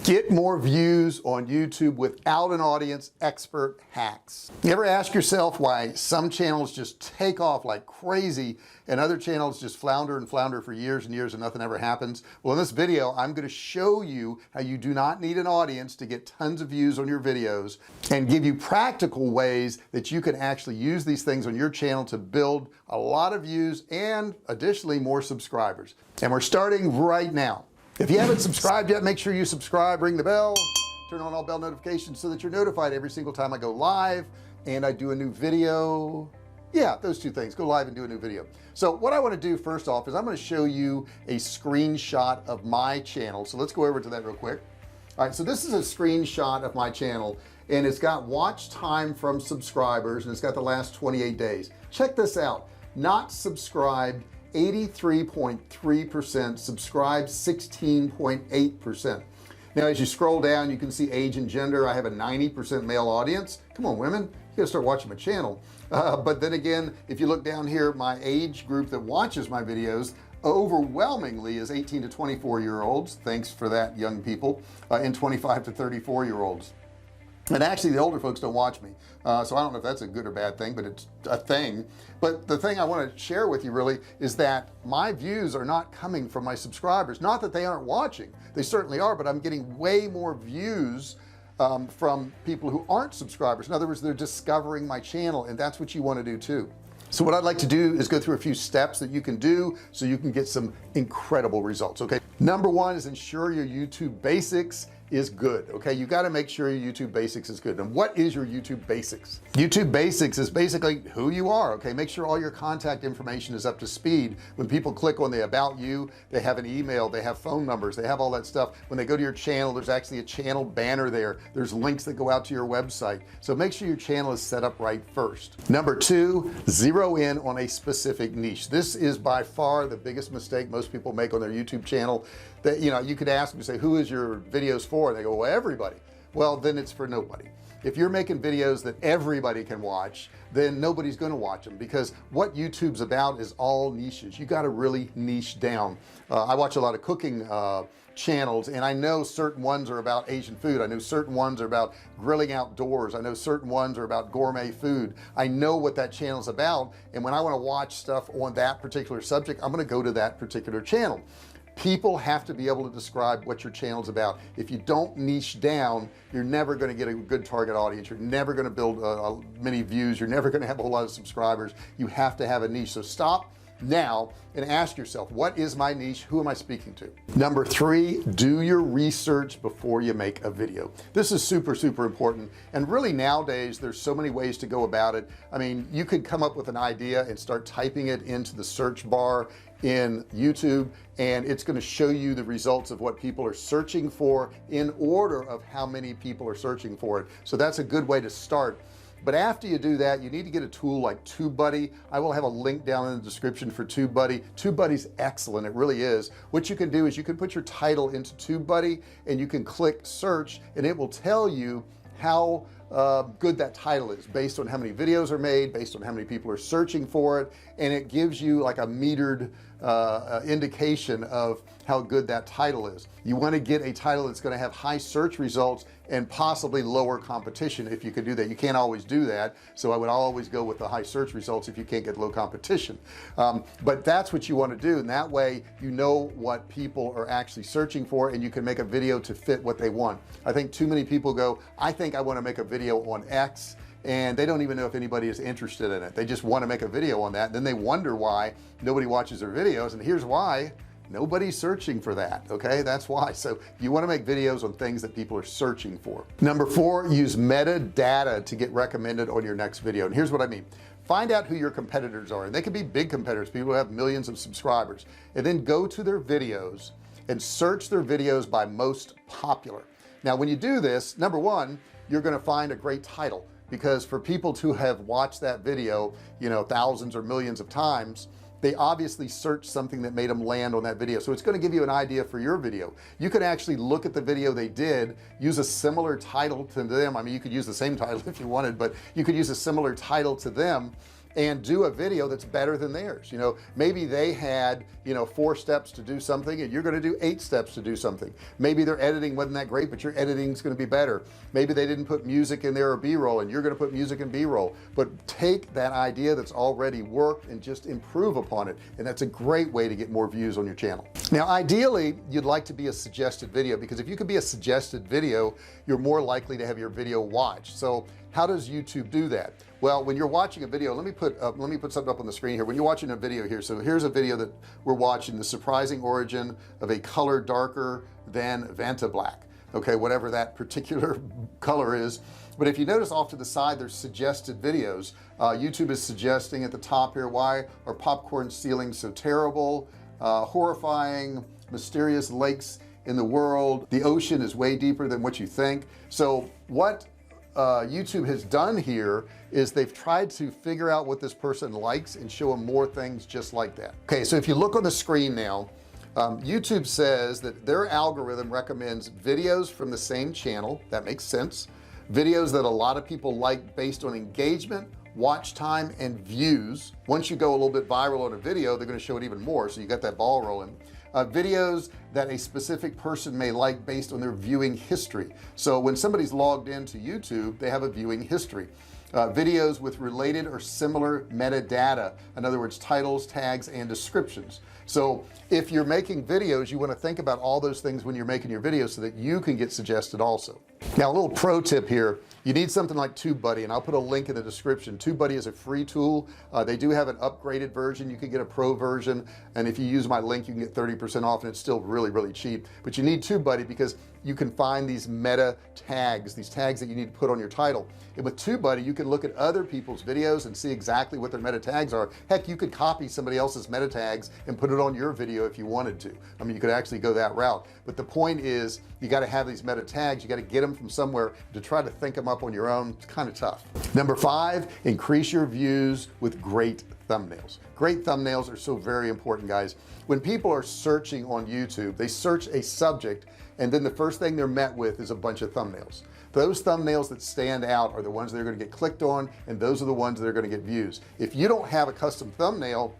Get more views on YouTube without an audience. Expert hacks. You ever ask yourself why some channels just take off like crazy and other channels just flounder and flounder for years and years and nothing ever happens? Well, in this video I'm going to show you how you do not need an audience to get tons of views on your videos and give you practical ways that you can actually use these things on your channel to build a lot of views and additionally more subscribers. And we're starting right now. If you haven't subscribed yet, make sure you subscribe, ring the bell, turn on all bell notifications so that you're notified every single time I go live and I do a new video. Yeah, those two things, go live and do a new video. So what I want to do first off is I'm going to show you a screenshot of my channel. So let's go over to that real quick. All right, so this is a screenshot of my channel and it's got watch time from subscribers and it's got the last 28 days. Check this out. Not subscribed 83.3%, subscribed 16.8%. now as you scroll down you can see age and gender. I have a 90% male audience. Come on women, you gotta start watching my channel. But then again, if you look down here, my age group that watches my videos overwhelmingly is 18 to 24 year olds. Thanks for that, young people. And 25 to 34 year olds. And actually the older folks don't watch me, so I don't know if that's a good or bad thing, but it's a thing. But the thing I want to share with you really is that my views are not coming from my subscribers. Not that they aren't watching, they certainly are, but I'm getting way more views from people who aren't subscribers. In other words, they're discovering my channel, and that's what you want to do too. So what I'd like to do is go through a few steps that you can do so you can get some incredible results. Okay, number one is ensure your YouTube basics is good. Okay, you got to make sure your YouTube basics is good. And what is your YouTube basics? YouTube basics is basically who you are. Okay, make sure all your contact information is up to speed. When people click on the about you, they have an email, they have phone numbers, they have all that stuff. When they go to your channel, there's actually a channel banner there. There's links that go out to your website. So make sure your channel is set up right first. Number two, zero in on a specific niche. This is by far the biggest mistake most people make on their YouTube channel. That, you know, you could ask them, say, who is your videos for? And they go, well, everybody. Well, then it's for nobody. If you're making videos that everybody can watch, then nobody's going to watch them, because what YouTube's about is all niches. You got to really niche down. I watch a lot of cooking channels, and I know certain ones are about Asian food. I know certain ones are about grilling outdoors. I know certain ones are about gourmet food. I know what that channel is about, and when I want to watch stuff on that particular subject, I'm going to go to that particular channel. People have to be able to describe what your channel is about. If you don't niche down, you're never going to get a good target audience. You're never going to build many views. You're never going to have a whole lot of subscribers. You have to have a niche. So stop now and ask yourself, what is my niche? Who am I speaking to? Number three, do your research before you make a video. This is super important, and really nowadays there's so many ways to go about it. I mean, you could come up with an idea and start typing it into the search bar in YouTube, and it's going to show you the results of what people are searching for in order of how many people are searching for it. So that's a good way to start. But after you do that, you need to get a tool like TubeBuddy. I will have a link down in the description for TubeBuddy. TubeBuddy's excellent, it really is. What you can do is you can put your title into TubeBuddy and you can click search, and it will tell you how good that title is based on how many videos are made, based on how many people are searching for it, and it gives you like a metered indication of how good that title is. You want to get a title that's going to have high search results and possibly lower competition. If you could do that, you can't always do that, so I would always go with the high search results if you can't get low competition. But that's what you want to do, and that way you know what people are actually searching for, and you can make a video to fit what they want. I think too many people go, I think I want to make a video on X, and they don't even know if anybody is interested in it. They just want to make a video on that, and then they wonder why nobody watches their videos, and here's why: nobody's searching for that. Okay, that's why. So you want to make videos on things that people are searching for. Number four, use metadata to get recommended on your next video. And here's what I mean: find out who your competitors are, and they can be big competitors, people who have millions of subscribers, and then go to their videos and search their videos by most popular. Now when you do this, number one, you're going to find a great title, because for people to have watched that video, you know, thousands or millions of times, they obviously searched something that made them land on that video. So it's going to give you an idea for your video. You could actually look at the video they did, use a similar title to them. I mean, you could use the same title if you wanted, but you could use a similar title to them and do a video that's better than theirs. You know, maybe they had, you know, 4 steps to do something and you're going to do 8 steps to do something. Maybe their editing wasn't that great, but your editing is going to be better. Maybe they didn't put music in there or b-roll and you're going to put music and b-roll. But take that idea that's already worked and just improve upon it, and that's a great way to get more views on your channel. Now ideally you'd like to be a suggested video, because if you could be a suggested video, you're more likely to have your video watched. So how does YouTube do that? Well, when you're watching a video, let me put something up on the screen here. When you're watching a video here, so here's a video that we're watching, the surprising origin of a color darker than Vanta black. Okay, whatever that particular color is. But if you notice off to the side, there's suggested videos. YouTube is suggesting at the top here, why are popcorn ceilings so terrible, horrifying, mysterious lakes in the world, the ocean is way deeper than what you think. So what YouTube has done here is they've tried to figure out what this person likes and show them more things just like that. Okay, so if you look on the screen now, YouTube says that their algorithm recommends videos from the same channel. That makes sense. Videos that a lot of people like based on engagement, watch time, and views. Once you go a little bit viral on a video, they're going to show it even more, so you got that ball rolling. Videos that a specific person may like based on their viewing history. So when somebody's logged into YouTube, they have a viewing history. Videos with related or similar metadata, in other words, titles, tags, and descriptions. So if you're making videos, you want to think about all those things when you're making your videos so that you can get suggested also. Now a little pro tip here, you need something like TubeBuddy, and I'll put a link in the description. TubeBuddy is a free tool. They do have an upgraded version. You can get a pro version, and if you use my link you can get 30% off, and it's still really cheap. But you need TubeBuddy because you can find these meta tags, these tags that you need to put on your title. And with TubeBuddy you can look at other people's videos and see exactly what their meta tags are. Heck, you could copy somebody else's meta tags and put it on your video if you wanted to. I mean, you could actually go that route, but the point is you got to have these meta tags. You got to get them from somewhere. To try to think them up on your own, it's kind of tough. Number 5, increase your views with great thumbnails. Great thumbnails are so very important, guys. When people are searching on YouTube, they search a subject and then the first thing they're met with is a bunch of thumbnails. Those thumbnails that stand out are the ones that are going to get clicked on, and those are the ones that are going to get views. If you don't have a custom thumbnail,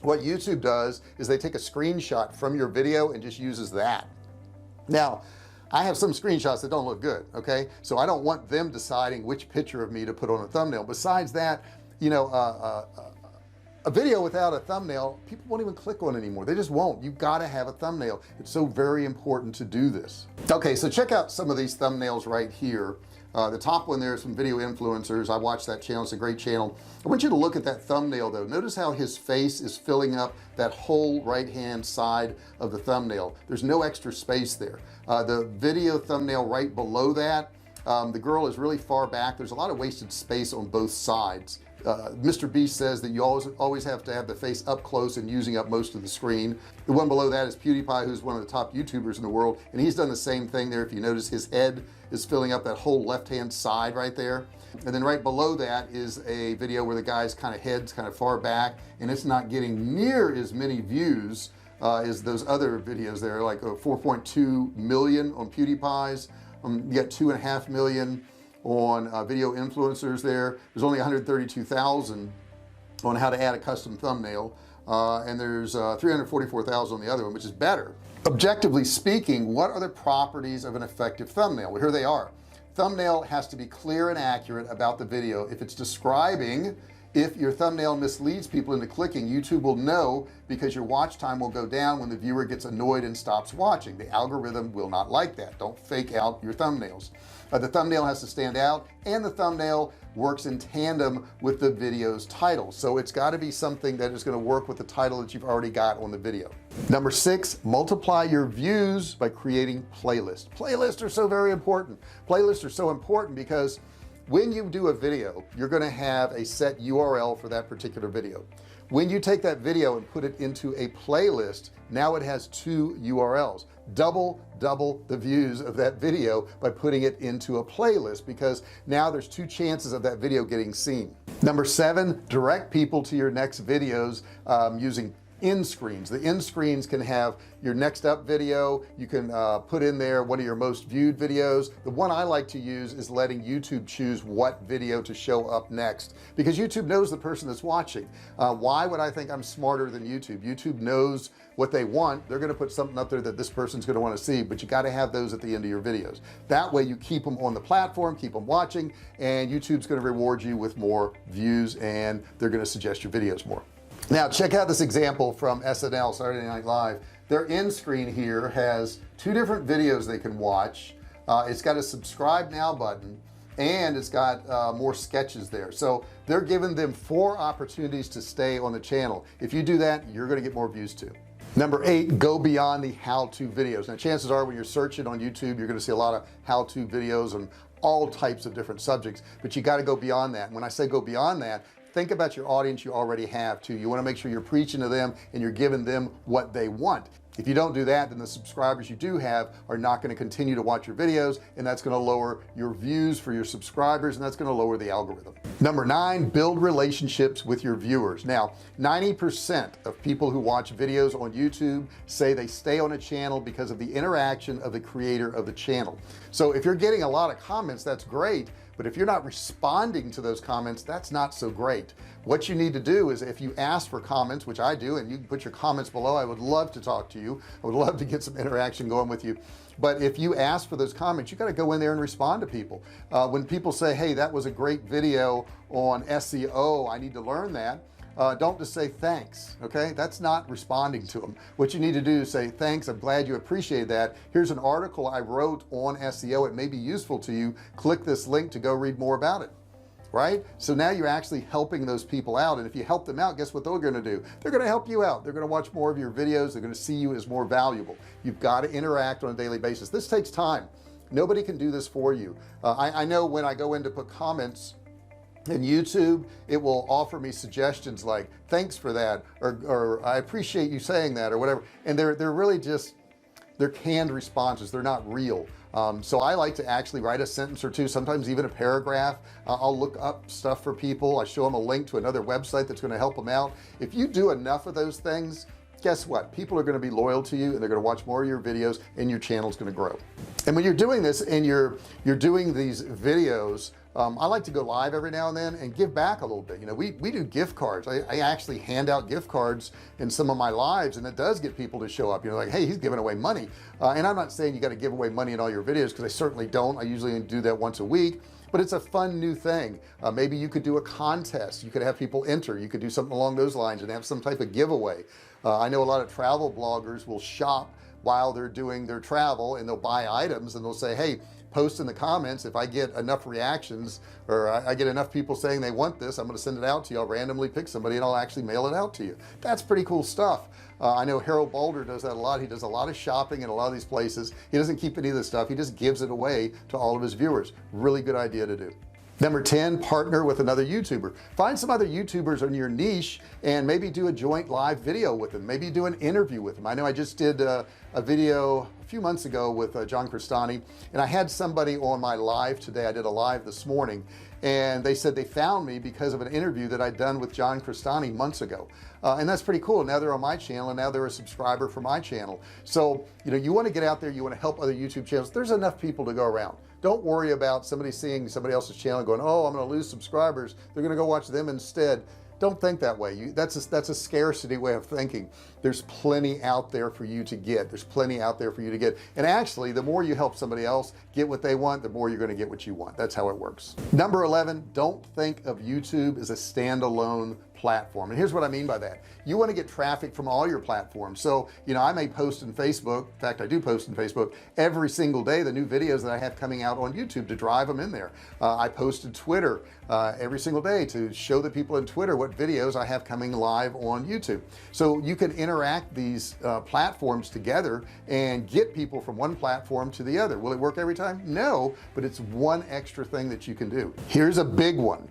what YouTube does is they take a screenshot from your video and just uses that. Now I have some screenshots that don't look good, okay, so I don't want them deciding which picture of me to put on a thumbnail. Besides that, you know, a video without a thumbnail, people won't even click on anymore. They just won't. You've got to have a thumbnail. It's so very important to do this. Okay, so check out some of these thumbnails right here. The top one there is from Video Influencers. I watch that channel. It's a great channel. I want you to look at that thumbnail though. Notice how his face is filling up that whole right hand side of the thumbnail. There's no extra space there. The video thumbnail right below that, the girl is really far back. There's a lot of wasted space on both sides. Mr. Beast says that you always have to have the face up close and using up most of the screen. The one below that is PewDiePie, who's one of the top YouTubers in the world, and he's done the same thing there. If you notice, his head is filling up that whole left hand side right there. And then right below that is a video where the guy's kind of head's kind of far back, and it's not getting near as many views as those other videos there, like 4.2 million on PewDiePie's. You got 2.5 million on Video Influencers there. There's only 132,000 on how to add a custom thumbnail, and there's 344,000 on the other one, which is better. Objectively speaking, what are the properties of an effective thumbnail? Well, here they are. Thumbnail has to be clear and accurate about the video. If it's describing, if your thumbnail misleads people into clicking, YouTube will know, because your watch time will go down when the viewer gets annoyed and stops watching. The algorithm will not like that. Don't fake out your thumbnails. The thumbnail has to stand out, and the thumbnail works in tandem with the video's title. So it's got to be something that is going to work with the title that you've already got on the video. Number 6, multiply your views by creating playlists. Playlists are so very important. Playlists are so important because when you do a video, you're going to have a set URL for that particular video. When you take that video and put it into a playlist, now it has 2 URLs. Double the views of that video by putting it into a playlist, because now there's 2 chances of that video getting seen. Number 7, direct people to your next videos using end screens. The end screens can have your next up video. You can put in there one of your most viewed videos. The one I like to use is letting YouTube choose what video to show up next, because YouTube knows the person that's watching. Why would I think I'm smarter than YouTube? YouTube knows what they want. They're going to put something up there that this person's going to want to see, but you got to have those at the end of your videos. That way you keep them on the platform, keep them watching, and YouTube's going to reward you with more views, and they're going to suggest your videos more. Now check out this example from SNL, Saturday Night Live. Their end screen here has two different videos they can watch. It's got a subscribe now button, and it's got more sketches there. So they're giving them 4 opportunities to stay on the channel. If you do that, you're going to get more views too. Number 8, go beyond the how-to videos. Now chances are when you're searching on YouTube, you're going to see a lot of how-to videos on all types of different subjects, but you got to go beyond that. And when I say go beyond that, think about your audience you already have too. You want to make sure you're preaching to them and you're giving them what they want. If you don't do that, then the subscribers you do have are not going to continue to watch your videos, and that's going to lower your views for your subscribers, and that's going to lower the algorithm. Number 9, build relationships with your viewers. Now 90% of people who watch videos on YouTube say they stay on a channel because of the interaction of the creator of the channel. So if you're getting a lot of comments, that's great, but if you're not responding to those comments, that's not so great. What you need to do is, if you ask for comments, which I do, and you can put your comments below, I would love to talk to you. I would love to get some interaction going with you. But if you ask for those comments, you got to go in there and respond to people. When people say, hey, that was a great video on SEO, I need to learn that. Don't just say thanks. Okay, that's not responding to them. What you need to do is say thanks, I'm glad you appreciate that. Here's an article I wrote on SEO, it may be useful to you. Click this link to go read more about it. Right? So now you're actually helping those people out, and if you help them out, guess what they're going to do? They're going to help you out. They're going to watch more of your videos. They're going to see you as more valuable. You've got to interact on a daily basis. This takes time. Nobody can do this for you. I know when I go in to put comments in YouTube, it will offer me suggestions like thanks for that, or I appreciate you saying that, or whatever, and they're really just, they're canned responses. They're not real. So I like to actually write a sentence or two, sometimes even a paragraph. I'll look up stuff for people. I show them a link to another website that's going to help them out. If you do enough of those things, guess what? People are going to be loyal to you, and they're going to watch more of your videos, and your channel is going to grow. And when you're doing this and you're doing these videos, I like to go live every now and then and give back a little bit. You know, we do gift cards. I actually hand out gift cards in some of my lives, and it does get people to show up, you know, like, hey, he's giving away money. And I'm not saying you got to give away money in all your videos, because I certainly don't. I usually do that once a week, but it's a fun new thing. Maybe you could do a contest. You could have people enter. You could do something along those lines and have some type of giveaway. I know a lot of travel bloggers will shop while they're doing their travel, and they'll buy items, and they'll say, hey, post in the comments. If I get enough reactions, or I get enough people saying they want this, I'm going to send it out to you. I'll randomly pick somebody and I'll actually mail it out to you. That's pretty cool stuff. I know Harold Boulder does that a lot. He does a lot of shopping in a lot of these places. He doesn't keep any of this stuff. He just gives it away to all of his viewers. Really good idea to do. Number 10, partner with another YouTuber. Find some other YouTubers in your niche and maybe do a joint live video with them. Maybe do an interview with them. I know I just did a video a few months ago with John Crestani, and I had somebody on my live today. I did a live this morning, and they said they found me because of an interview that I'd done with John Crestani months ago. And that's pretty cool. Now they're on my channel, and now they're a subscriber for my channel. So, you know, you want to get out there, you want to help other YouTube channels. There's enough people to go around. Don't worry about somebody seeing somebody else's channel and going, oh, I'm going to lose subscribers, they're going to go watch them instead. Don't think that way. That's a scarcity way of thinking. There's plenty out there for you to get. There's plenty out there for you to get. And actually, the more you help somebody else get what they want, the more you're going to get what you want. That's how it works. Number 11, don't think of YouTube as a standalone platform. And here's what I mean by that. You want to get traffic from all your platforms. So, you know, I may post in Facebook. In fact, I do post in Facebook every single day, the new videos that I have coming out on YouTube to drive them in there. I posted Twitter every single day to show the people in Twitter what videos I have coming live on YouTube. So you can interact these platforms together and get people from one platform to the other. Will it work every time? No, but it's one extra thing that you can do. Here's a big one.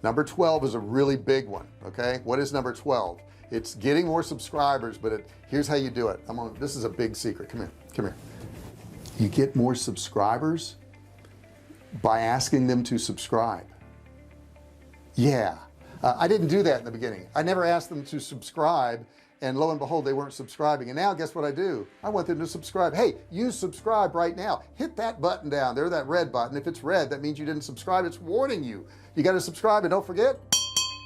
Number 12 is a really big one. Okay, what is number 12? It's getting more subscribers, but here's how you do it. This is a big secret. Come here. You get more subscribers by asking them to subscribe. Yeah, I didn't do that in the beginning. I never asked them to subscribe, and lo and behold they weren't subscribing, and now guess what I do? I want them to subscribe. Hey, you subscribe right now, hit that button down there, that red button. If it's red, that means you didn't subscribe. It's warning you got to subscribe, and don't forget,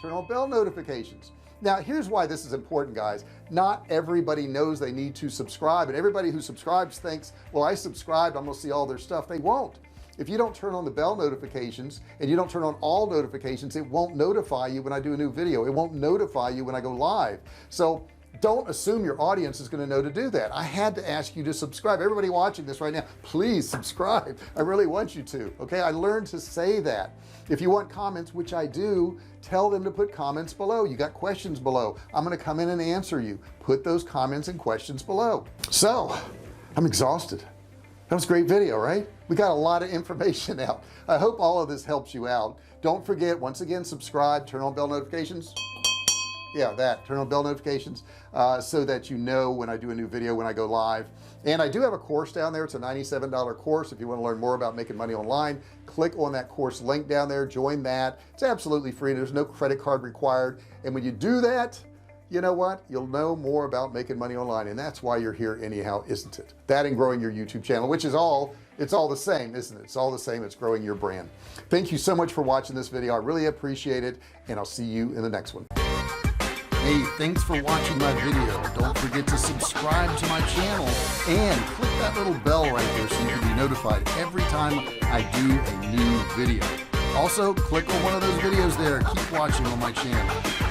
turn on bell notifications. Now here's why this is important, guys. Not everybody knows they need to subscribe, and everybody who subscribes thinks, well, I subscribed, I'm gonna see all their stuff. They won't. If you don't turn on the bell notifications and you don't turn on all notifications, it won't notify you when I do a new video. It won't notify you when I go live. So don't assume your audience is going to know to do that. I had to ask you to subscribe. Everybody watching this right now, please subscribe. I really want you to. Okay, I learned to say that. If you want comments, which I do, tell them to put comments below. You got questions below, I'm going to come in and answer you. Put those comments and questions below. So I'm exhausted. That was a great video, right? We got a lot of information out. I hope all of this helps you out. Don't forget, once again, subscribe, turn on bell notifications. Yeah, turn on bell notifications so that you know when I do a new video, when I go live. And I do have a course down there. It's a $97 course. If you want to learn more about making money online, click on that course link down there, join that. It's absolutely free. There's no credit card required. And when you do that, you know what, you'll know more about making money online, and that's why you're here anyhow, isn't it? That and growing your YouTube channel, which is it's all the same, isn't it? It's all the same. It's growing your brand. Thank you so much for watching this video. I really appreciate it, and I'll see you in the next one. Hey, thanks for watching my video. Don't forget to subscribe to my channel and click that little bell right there so you can be notified every time I do a new video. Also, click on one of those videos there. Keep watching on my channel.